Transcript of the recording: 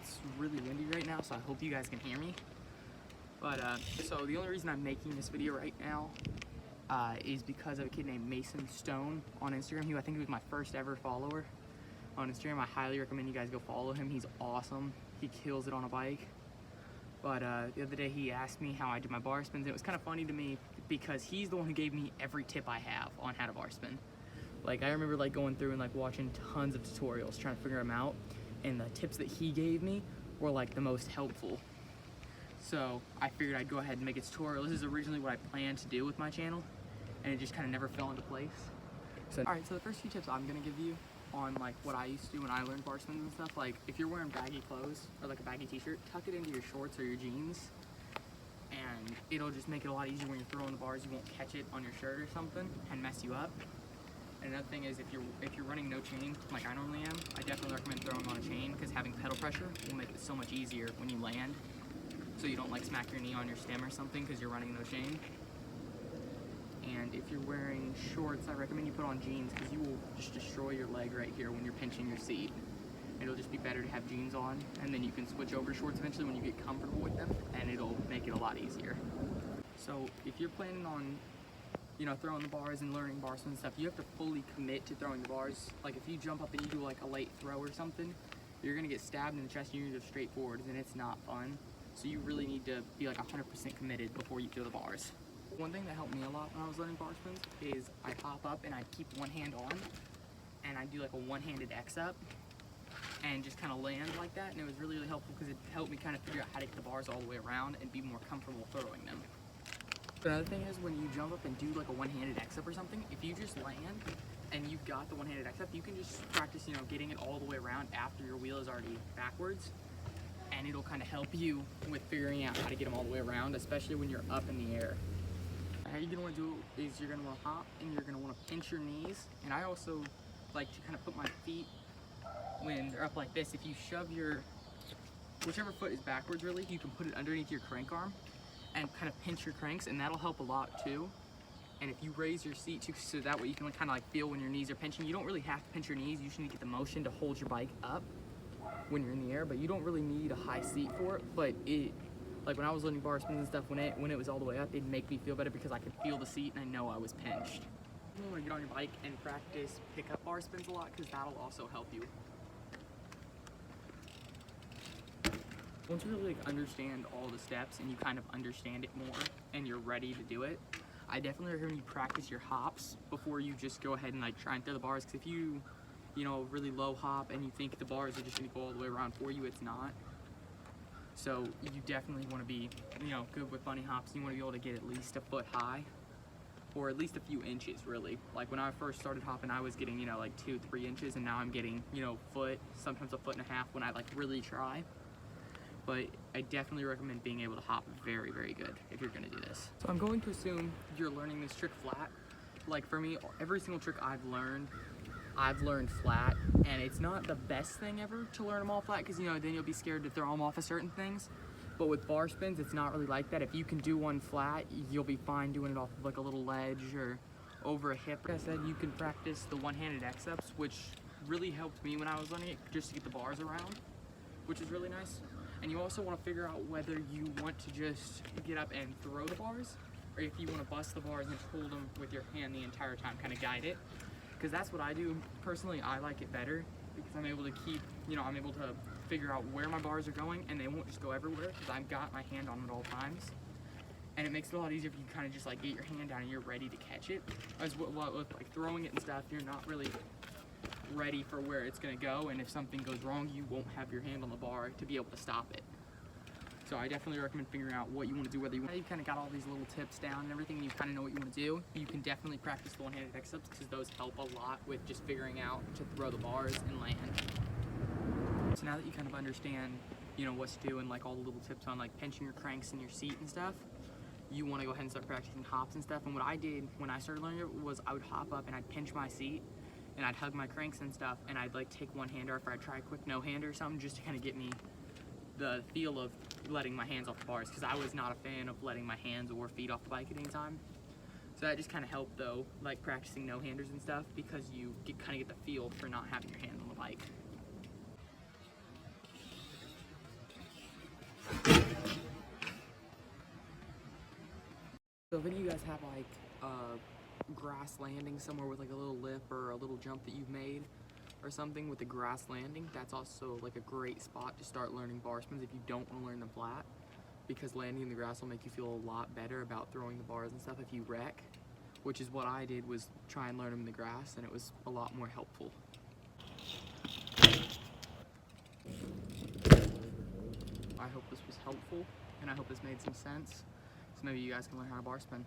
it's really windy right now, so I hope you guys can hear me. But so the only reason I'm making this video right now is because of a kid named Mason Stone on Instagram. I think he was my first ever follower on Instagram. I highly recommend you guys go follow him. He's awesome. He kills it on a bike. But the other day he asked me how I did my bar spins, and it was kind of funny to me because he's the one who gave me every tip I have on how to bar spin. Like, I remember like going through and like watching tons of tutorials trying to figure them out, and the tips that he gave me were like the most helpful. So I figured I'd go ahead and make a tutorial. This is originally what I planned to do with my channel, and it just kind of never fell into place. So alright, so the first few tips I'm gonna give you on like what I used to do when I learned bar spins and stuff, like if you're wearing baggy clothes or like a baggy t-shirt, tuck it into your shorts or your jeans, and it'll just make it a lot easier when you're throwing the bars. You won't catch it on your shirt or something and mess you up. And another thing is, if you're running no chain like I normally am, I definitely recommend throwing on a chain, because having pedal pressure will make it so much easier when you land, so you don't like smack your knee on your stem or something because you're running no chain. And if you're wearing shorts, I recommend you put on jeans, because you will just destroy your leg right here when you're pinching your seat. It'll just be better to have jeans on, and then you can switch over shorts eventually when you get comfortable with them, and it'll make it a lot easier. So if you're planning on, you know, throwing the bars and learning bar spin and stuff, you have to fully commit to throwing the bars. Like if you jump up and you do like a late throw or something, you're gonna get stabbed in the chest and you're gonna go straight forwards, and it's not fun. So you really need to be like 100% committed before you throw the bars. One thing that helped me a lot when I was learning bar spins is I pop up and I keep one hand on, and I do like a one-handed X up and just kind of land like that, and it was really, really helpful because it helped me kind of figure out how to get the bars all the way around and be more comfortable throwing them. Another thing is, when you jump up and do like a one-handed X up or something, if you just land and you've got the one-handed X up, you can just practice, you know, getting it all the way around after your wheel is already backwards, and it'll kind of help you with figuring out how to get them all the way around, especially when you're up in the air. How you're gonna want to do it is you're gonna want to hop and you're gonna want to pinch your knees. And I also like to kind of put my feet when they're up like this. If you shove whichever foot is backwards, really, you can put it underneath your crank arm and kind of pinch your cranks, and that'll help a lot too. And if you raise your seat too, so that way you can kind of like feel when your knees are pinching. You don't really have to pinch your knees. You just need to get the motion to hold your bike up when you're in the air, but you don't really need a high seat for it. But like when I was learning bar spins and stuff, when it was all the way up, it'd make me feel better because I could feel the seat and I know I was pinched. You want to get on your bike and practice pickup bar spins a lot, because that'll also help you. Once you really like understand all the steps and you kind of understand it more and you're ready to do it, I definitely recommend you practice your hops before you just go ahead and like try and throw the bars, because if you know, really low hop and you think the bars are just going to go all the way around for you, it's not. So you definitely want to be, you know, good with bunny hops. You want to be able to get at least a foot high, or at least a few inches, really. Like when I first started hopping, I was getting, you know, like 2-3 inches, and now I'm getting, you know, foot, sometimes a foot and a half when I like really try. But I definitely recommend being able to hop very, very good if you're going to do this. So I'm going to assume you're learning this trick flat. Like for me, every single trick I've learned flat, and it's not the best thing ever to learn them all flat, because, you know, then you'll be scared to throw them off of certain things. But with bar spins, it's not really like that. If you can do one flat, you'll be fine doing it off of like a little ledge or over a hip. Like I said, you can practice the one-handed X-ups, which really helped me when I was learning it, just to get the bars around, which is really nice. And you also want to figure out whether you want to just get up and throw the bars, or if you want to bust the bars and hold them with your hand the entire time, kind of guide it. Because that's what I do. Personally, I like it better, because I'm able to keep, you know, I'm able to figure out where my bars are going, and they won't just go everywhere, because I've got my hand on them at all times. And it makes it a lot easier if you kind of just like get your hand down and you're ready to catch it. As with like throwing it and stuff, you're not really ready for where it's going to go, and if something goes wrong, you won't have your hand on the bar to be able to stop it. So I definitely recommend figuring out what you want to do, whether you kind of got all these little tips down and everything, and you kind of know what you want to do. You can definitely practice the one-handed X-ups, because those help a lot with just figuring out to throw the bars and land. So now that you kind of understand, you know, what to do and like all the little tips on like pinching your cranks in your seat and stuff, you want to go ahead and start practicing hops and stuff. And what I did when I started learning it was I would hop up and I'd pinch my seat and I'd hug my cranks and stuff, and I'd like take one-hander, or I'd try a quick no-hander or something, just to kind of get me the feel of letting my hands off the bars, because I was not a fan of letting my hands or feet off the bike at any time. So that just kind of helped though, like practicing no-handers and stuff, because you kind of get the feel for not having your hand on the bike. So if any of you guys have like a grass landing somewhere with like a little lip or a little jump that you've made or something with a grass landing, that's also like a great spot to start learning bar spins if you don't want to learn them flat, because landing in the grass will make you feel a lot better about throwing the bars and stuff if you wreck, which is what I did, was try and learn them in the grass, and it was a lot more helpful. I hope this was helpful, and I hope this made some sense, so maybe you guys can learn how to bar spin.